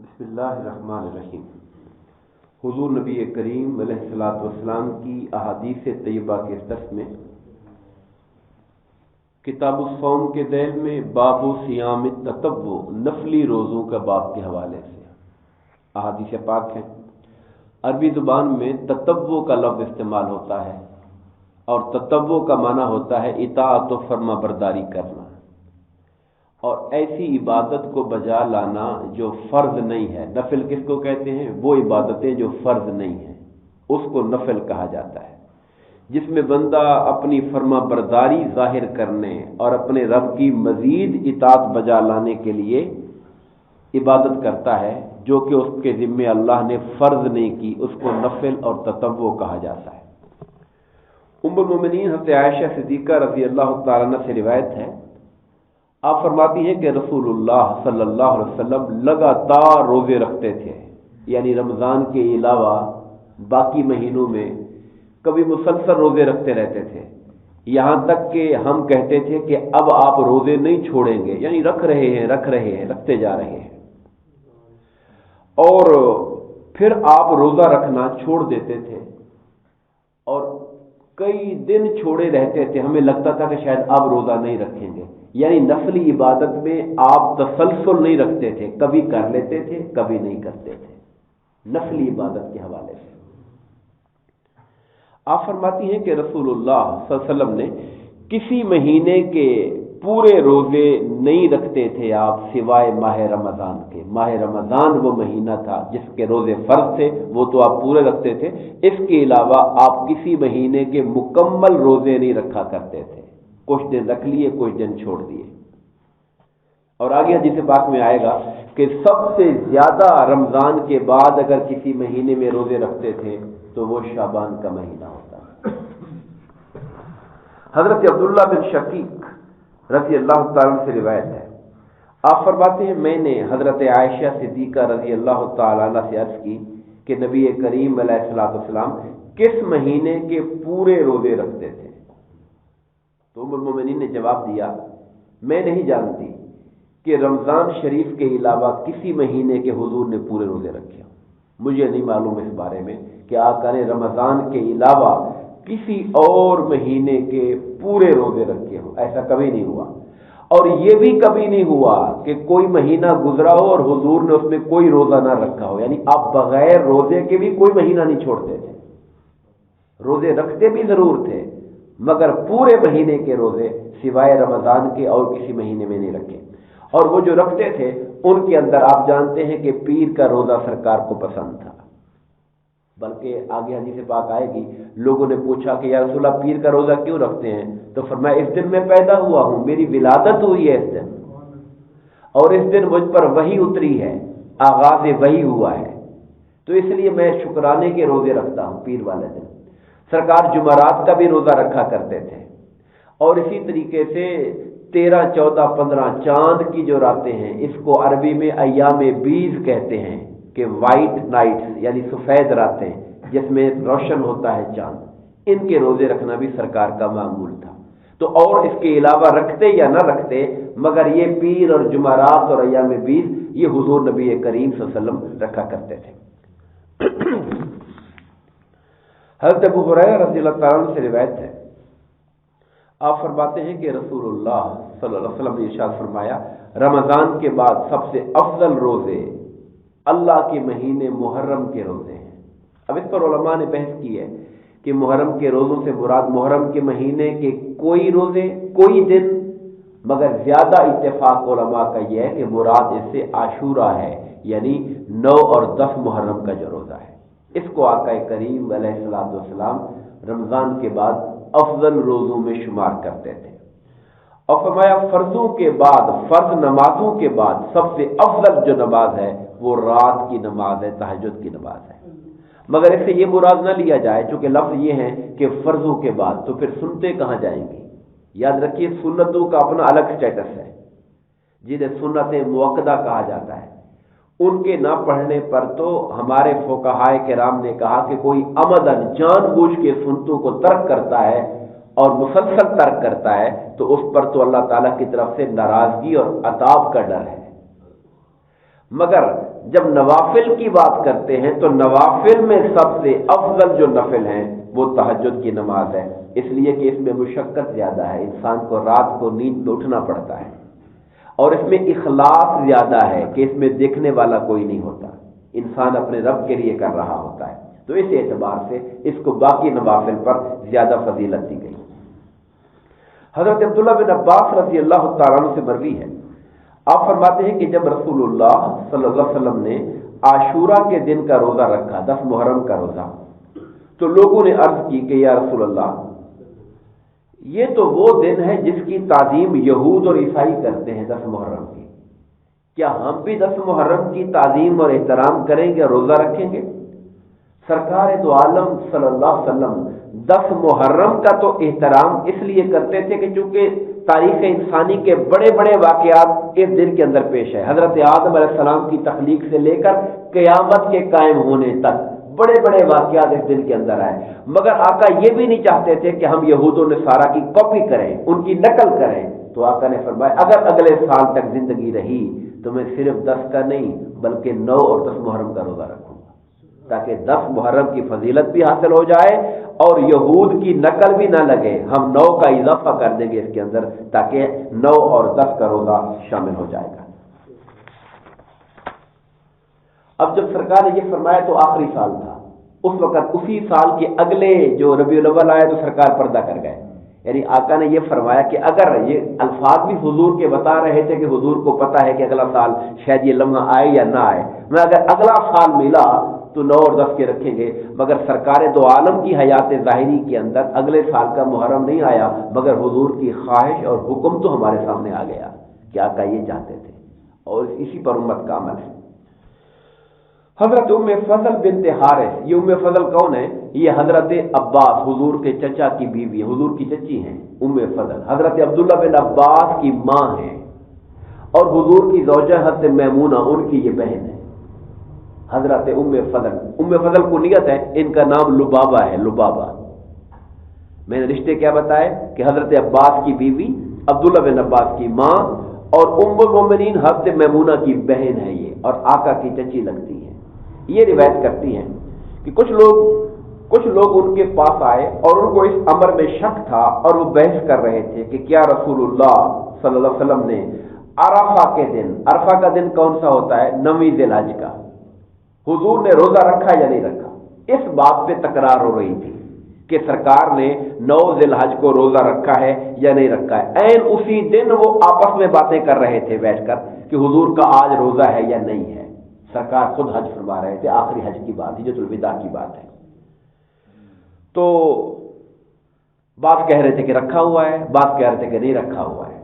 بسم اللہ الرحمن الرحیم۔ حضور نبی کریم علیہ الصلوۃ والسلام کی احادیث طیبہ کے درس میں کتاب الصوم کے ذیل میں باب صیام التطوع نفلی روزوں کا باب کے حوالے سے احادیث پاک ہیں۔ عربی زبان میں تطوع کا لفظ استعمال ہوتا ہے اور تطوع کا معنی ہوتا ہے اطاعت و فرما برداری کرنا، اور ایسی عبادت کو بجا لانا جو فرض نہیں ہے۔ نفل کس کو کہتے ہیں؟ وہ عبادتیں جو فرض نہیں ہیں، اس کو نفل کہا جاتا ہے، جس میں بندہ اپنی فرما برداری ظاہر کرنے اور اپنے رب کی مزید اطاعت بجا لانے کے لیے عبادت کرتا ہے، جو کہ اس کے ذمے اللہ نے فرض نہیں کی، اس کو نفل اور تطوع کہا جاتا ہے۔ ام المومنین حضرت عائشہ صدیقہ رضی اللہ تعالیٰ عنہ سے روایت ہے، آپ فرماتی ہیں کہ رسول اللہ صلی اللہ علیہ وسلم لگاتار روزے رکھتے تھے، یعنی رمضان کے علاوہ باقی مہینوں میں کبھی مسلسل روزے رکھتے رہتے تھے، یہاں تک کہ ہم کہتے تھے کہ اب آپ روزے نہیں چھوڑیں گے، یعنی رکھتے جا رہے ہیں، اور پھر آپ روزہ رکھنا چھوڑ دیتے تھے اور کئی دن چھوڑے رہتے تھے، ہمیں لگتا تھا کہ شاید اب روزہ نہیں رکھیں گے، یعنی نفلی عبادت میں آپ تسلسل نہیں رکھتے تھے، کبھی کر لیتے تھے کبھی نہیں کرتے تھے۔ نفلی عبادت کے حوالے سے آپ فرماتی ہیں کہ رسول اللہ صلی اللہ علیہ وسلم نے کسی مہینے کے پورے روزے نہیں رکھتے تھے آپ سوائے ماہ رمضان کے۔ ماہ رمضان وہ مہینہ تھا جس کے روزے فرض تھے، وہ تو آپ پورے رکھتے تھے، اس کے علاوہ آپ کسی مہینے کے مکمل روزے نہیں رکھا کرتے تھے، کچھ دن رکھ لیے کچھ دن چھوڑ دیے۔ اور آگے حدیث پاک میں آئے گا کہ سب سے زیادہ رمضان کے بعد اگر کسی مہینے میں روزے رکھتے تھے تو وہ شعبان کا مہینہ ہوتا ہے۔ حضرت عبداللہ بن شقیق رضی اللہ تعالیٰ سے روایت ہے، آپ فرماتے ہیں میں نے حضرت عائشہ صدیقہ رضی اللہ تعالیٰ عنہ سے عرض کی کہ نبی کریم علیہ الصلوۃ والسلام کس مہینے کے پورے روزے رکھتے تھے؟ تو ام المومنین نے جواب دیا، میں نہیں جانتی کہ رمضان شریف کے علاوہ کسی مہینے کے حضور نے پورے روزے رکھے، مجھے نہیں معلوم اس بارے میں کہ آقا نے رمضان کے علاوہ کسی اور مہینے کے پورے روزے رکھے ہوں، ایسا کبھی نہیں ہوا۔ اور یہ بھی کبھی نہیں ہوا کہ کوئی مہینہ گزرا ہو اور حضور نے اس میں کوئی روزہ نہ رکھا ہو، یعنی آپ بغیر روزے کے بھی کوئی مہینہ نہیں چھوڑتے تھے، روزے رکھتے بھی ضرور تھے مگر پورے مہینے کے روزے سوائے رمضان کے اور کسی مہینے میں نہیں رکھے۔ اور وہ جو رکھتے تھے ان کے اندر آپ جانتے ہیں کہ پیر کا روزہ سرکار کو پسند تھا، بلکہ آگے حدیث پاک آئے گی، لوگوں نے پوچھا کہ یا رسول اللہ پیر کا روزہ کیوں رکھتے ہیں؟ تو فرمایا اس دن میں پیدا ہوا ہوں، میری ولادت ہوئی ہے اس دن، اور اس دن مجھ پر وحی اتری ہے، آغاز وحی ہوا ہے، تو اس لیے میں شکرانے کے روزے رکھتا ہوں پیر والے دن۔ سرکار جمعرات کا بھی روزہ رکھا کرتے تھے، اور اسی طریقے سے 13، 14، 15 چاند کی جو راتیں ہیں، اس کو عربی میں ایام بیض کہتے ہیں کہ وائٹ نائٹس، یعنی سفید راتیں جس میں روشن ہوتا ہے چاند، ان کے روزے رکھنا بھی سرکار کا معمول تھا۔ تو اور اس کے علاوہ رکھتے یا نہ رکھتے مگر یہ پیر اور جمعرات اور ایام بیض یہ حضور نبی کریم صلی اللہ علیہ وسلم رکھا کرتے تھے۔ حضرت ابو ہریرہ رضی اللہ تعالیٰ عنہ سے روایت ہے، آپ فرماتے ہیں کہ رسول اللہ صلی اللہ علیہ وسلم نے ارشاد فرمایا، رمضان کے بعد سب سے افضل روزے اللہ کے مہینے محرم کے روزے ہیں۔ اب اس پر علماء نے بحث کی ہے کہ محرم کے روزوں سے مراد محرم کے مہینے کے کوئی روزے کوئی دن، مگر زیادہ اتفاق علماء کا یہ ہے کہ مراد اس سے عاشورہ ہے، یعنی 9 اور 10 محرم کا جو روزہ ہے، اس کو آقا کریم علیہ الصلوۃ والسلام رمضان کے بعد افضل روزوں میں شمار کرتے تھے۔ اور فرمایا فرضوں کے بعد، فرض نمازوں کے بعد سب سے افضل جو نماز ہے وہ رات کی نماز ہے، تہجد کی نماز ہے، مگر اس سے یہ مراد نہ لیا جائے چونکہ لفظ یہ ہے کہ فرضوں کے بعد، تو پھر سنتے کہاں جائیں گی؟ یاد رکھیے سنتوں کا اپنا الگ سٹیٹس ہے، جنہیں سنت موقدہ کہا جاتا ہے، ان کے نہ پڑھنے پر تو ہمارے فقہائے کرام نے کہا کہ کوئی عمدن جان بوجھ کے سنتوں کو ترک کرتا ہے اور مسلسل ترک کرتا ہے تو اس پر تو اللہ تعالیٰ کی طرف سے ناراضگی اور عذاب کا ڈر ہے، مگر جب نوافل کی بات کرتے ہیں تو نوافل میں سب سے افضل جو نفل ہیں وہ تہجد کی نماز ہے، اس لیے کہ اس میں مشقت زیادہ ہے، انسان کو رات کو نیند میں اٹھنا پڑتا ہے، اور اس میں اخلاص زیادہ ہے کہ اس میں دیکھنے والا کوئی نہیں ہوتا، انسان اپنے رب کے لیے کر رہا ہوتا ہے، تو اس اعتبار سے اس کو باقی نوافل پر زیادہ فضیلت دی گئی۔ حضرت عبداللہ بن عباس رضی اللہ تعالیٰ عنہ سے مروی ہے، آپ فرماتے ہیں کہ جب رسول اللہ صلی اللہ علیہ وسلم نے عاشورہ کے دن کا روزہ رکھا، 10 محرم کا روزہ، تو لوگوں نے عرض کی کہ یا رسول اللہ، یہ تو وہ دن ہے جس کی تعظیم یہود اور عیسائی کرتے ہیں 10 محرم کی، کیا ہم بھی 10 محرم کی تعظیم اور احترام کریں گے، روزہ رکھیں گے؟ سرکار دو عالم صلی اللہ علیہ وسلم 10 محرم کا تو احترام اس لیے کرتے تھے کہ چونکہ تاریخ انسانی کے بڑے بڑے واقعات اس دن کے اندر پیش ہے، حضرت آدم علیہ السلام کی تخلیق سے لے کر قیامت کے قائم ہونے تک بڑے بڑے واقعات اس دن کے اندر آئے، مگر آقا یہ بھی نہیں چاہتے تھے کہ ہم یہود و نصارہ کی کاپی کریں، ان کی نقل کریں، تو آقا نے فرمایا اگر اگلے سال تک زندگی رہی تو میں صرف 10 کا نہیں بلکہ 9 اور 10 محرم کا روزہ رکھوں گا، تاکہ 10 محرم کی فضیلت بھی حاصل ہو جائے اور یہود کی نقل بھی نہ لگے، ہم 9 کا اضافہ کر دیں گے اس کے اندر تاکہ 9 اور 10 کا روزہ شامل ہو جائے گا۔ اب جب سرکار نے یہ فرمایا تو آخری سال تھا، اس وقت اسی سال کے اگلے جو ربیع الاول آیا تو سرکار پردہ کر گئے، یعنی آقا نے یہ فرمایا کہ اگر یہ الفاظ بھی حضور کے بتا رہے تھے کہ حضور کو پتہ ہے کہ اگلا سال شاید یہ لمحہ آئے یا نہ آئے، میں اگر اگلا سال ملا تو 9 اور 10 کے رکھیں گے، مگر سرکار دو عالم کی حیات ظاہری کے اندر اگلے سال کا محرم نہیں آیا، مگر حضور کی خواہش اور حکم تو ہمارے سامنے آ گیا کہ آقا یہ چاہتے تھے، اور اسی پر امت کا عمل ہے۔ حضرت ام فضل بنت حارث، یہ ام فضل کون ہے؟ یہ حضرت عباس حضور کے چچا کی بیوی، حضور کی چچی ہیں ام فضل، حضرت عبداللہ بن عباس کی ماں ہیں، اور حضور کی زوجہ حضرت میمونہ ان کی یہ بہن ہے حضرت ام فضل۔ ام فضل کنیت ہے، ان کا نام لبابہ ہے، لبابہ۔ میں نے رشتے کیا بتائے کہ حضرت عباس کی بیوی، عبداللہ بن عباس کی ماں، اور ام المومنین حضرت میمونہ کی بہن ہے یہ، اور آقا کی چچی لگتی ہے۔ یہ روایت کرتی ہیں کہ کچھ لوگ ان کے پاس آئے اور ان کو اس امر میں شک تھا، اور وہ بحث کر رہے تھے کہ کیا رسول اللہ صلی اللہ علیہ وسلم نے عرفہ کے دن، عرفہ کا دن کون سا ہوتا ہے؟ 9ویں ذی الحج کا، حضور نے روزہ رکھا یا نہیں رکھا؟ اس بات پہ تکرار ہو رہی تھی کہ سرکار نے 9 ذی الحج کو روزہ رکھا ہے یا نہیں رکھا ہے۔ عین اسی دن وہ آپس میں باتیں کر رہے تھے بیٹھ کر کہ حضور کا آج روزہ ہے یا نہیں ہے۔ سرکار خود حج فرما رہے تھے، آخری حج کی بات، حجۃ الوداع کی بات ہے، تو بات کہہ رہے تھے کہ رکھا ہوا ہے، بات کہہ رہے تھے کہ نہیں رکھا ہوا ہے۔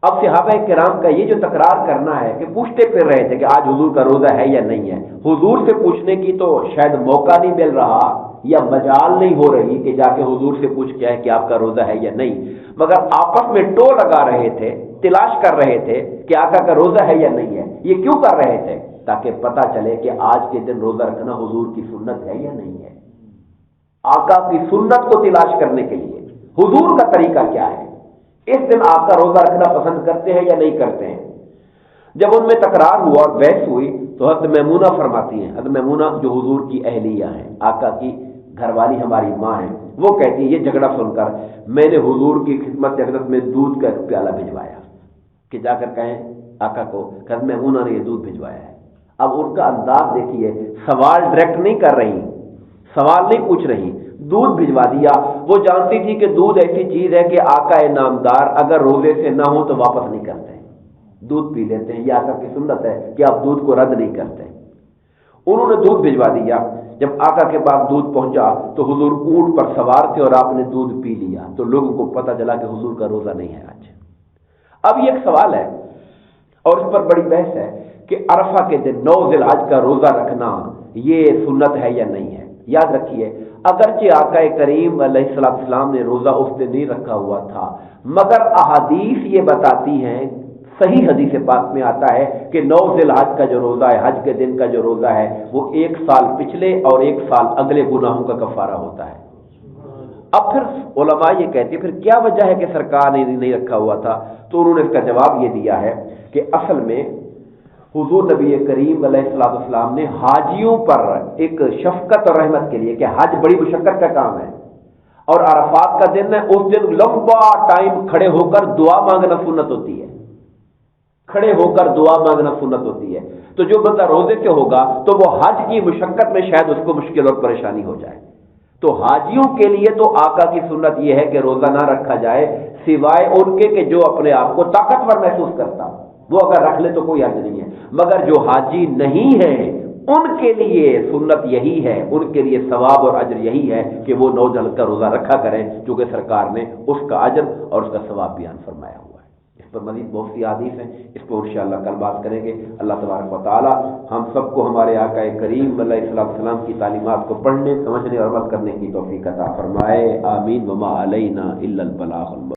اب صحابہ کرام کا یہ جو تکرار کرنا ہے کہ پوچھتے پھر رہے تھے کہ آج حضور کا روزہ ہے یا نہیں ہے، حضور سے پوچھنے کی تو شاید موقع نہیں مل رہا یا مجال نہیں ہو رہی کہ جا کے حضور سے پوچھ کے آئے کہ آپ کا روزہ ہے یا نہیں، مگر آپس میں ٹو لگا رہے تھے، تلاش کر رہے تھے کہ آقا کا روزہ ہے یا نہیں ہے۔ یہ کیوں کر رہے تھے؟ تاکہ پتہ چلے کہ آج کے دن روزہ رکھنا حضور کی سنت ہے یا نہیں ہے، آقا کی سنت کو تلاش کرنے کے لیے حضور کا طریقہ کیا ہے، اس دن آپ کا روزہ رکھنا پسند کرتے ہیں یا نہیں کرتے ہیں۔ جب ان میں تکرار ہوا اور بحث ہوئی تو حضرت میمونہ فرماتی ہیں، حضرت میمونہ جو حضور کی اہلیہ ہیں، آقا کی گھر والی ہماری ماں ہیں، وہ کہتی ہیں یہ جھگڑا سن کر میں نے حضور کی خدمت حضرت میں دودھ کا پیالہ بھجوایا کہ جا کر کہیں آقا کو کہ حضرت میمونہ نے یہ دودھ بھجوایا ہے۔ اب ان کا انداز دیکھیے، سوال ڈائریکٹ نہیں کر رہی، سوال نہیں پوچھ رہی، دودھ بھجوا دیا۔ وہ جانتی تھی کہ دودھ ایسی چیز ہے کہ آقا نامدار اگر روزے سے نہ ہو تو واپس نہیں کرتے، دودھ پی لیتے ہیں، یہ آقا کی سنت ہے کہ آپ دودھ کو رد نہیں کرتے۔ انہوں نے دودھ بھجوا دیا۔ جب آقا کے پاس دودھ پہنچا تو حضور اونٹ پر سوار تھے اور آپ نے دودھ پی لیا، تو لوگوں کو پتہ چلا کہ حضور کا روزہ نہیں ہے آج۔ اب یہ ایک سوال ہے اور اس پر بڑی بحث ہے کہ عرفہ کے دن 9 ذی الحج کا روزہ رکھنا یہ سنت ہے یا نہیں ہے۔ یاد رکھیے، اگرچہ آقا کریم علیہ السلام نے روزہ اس دن نہیں رکھا ہوا تھا، مگر احادیث یہ بتاتی ہیں، صحیح حدیث پاک میں آتا ہے کہ 9 ذی الحج کا جو روزہ ہے، حج کے دن کا جو روزہ ہے، وہ 1 سال پچھلے اور 1 سال اگلے گناہوں کا کفارہ ہوتا ہے۔ اب پھر علماء یہ کہتے ہیں پھر کیا وجہ ہے کہ سرکار نے نہیں رکھا ہوا تھا، تو انہوں نے اس کا جواب یہ دیا ہے کہ اصل میں حضور نبی کریم علیہ الصلوۃ والسلام نے حاجیوں پر ایک شفقت اور رحمت کے لیے کہ حج بڑی مشقت کا کام ہے اور عرفات کا دن ہے، اس دن لمبا ٹائم کھڑے ہو کر دعا مانگنا سنت ہوتی ہے، کھڑے ہو کر دعا مانگنا سنت ہوتی ہے۔ تو جو بندہ روزے سے ہوگا تو وہ حج کی مشقت میں شاید اس کو مشکل اور پریشانی ہو جائے۔ تو حاجیوں کے لیے تو آقا کی سنت یہ ہے کہ روزہ نہ رکھا جائے سوائے ان کے کہ جو اپنے آپ کو طاقتور محسوس کرتا، وہ اگر رکھ لے تو کوئی حرج نہیں ہے، مگر جو حاجی نہیں ہے ان کے لیے سنت یہی ہے، ان کے لیے ثواب اور اجر یہی ہے کہ وہ 9 ذوالحجہ کا روزہ رکھا کریں، چونکہ سرکار نے اس کا اجر اور اس کا ثواب بیان فرمایا ہوا ہے۔ اس پر مزید بہت سی احادیث ہیں، اس پر انشاءاللہ کل بات کریں گے۔ اللہ تبارک و تعالی ہم سب کو ہمارے آقا کریم علیہ السلام کی تعلیمات کو پڑھنے، سمجھنے اور عمل کرنے کی توفیق عطا فرمائے، آمین۔ وما علینا الا البلاغ۔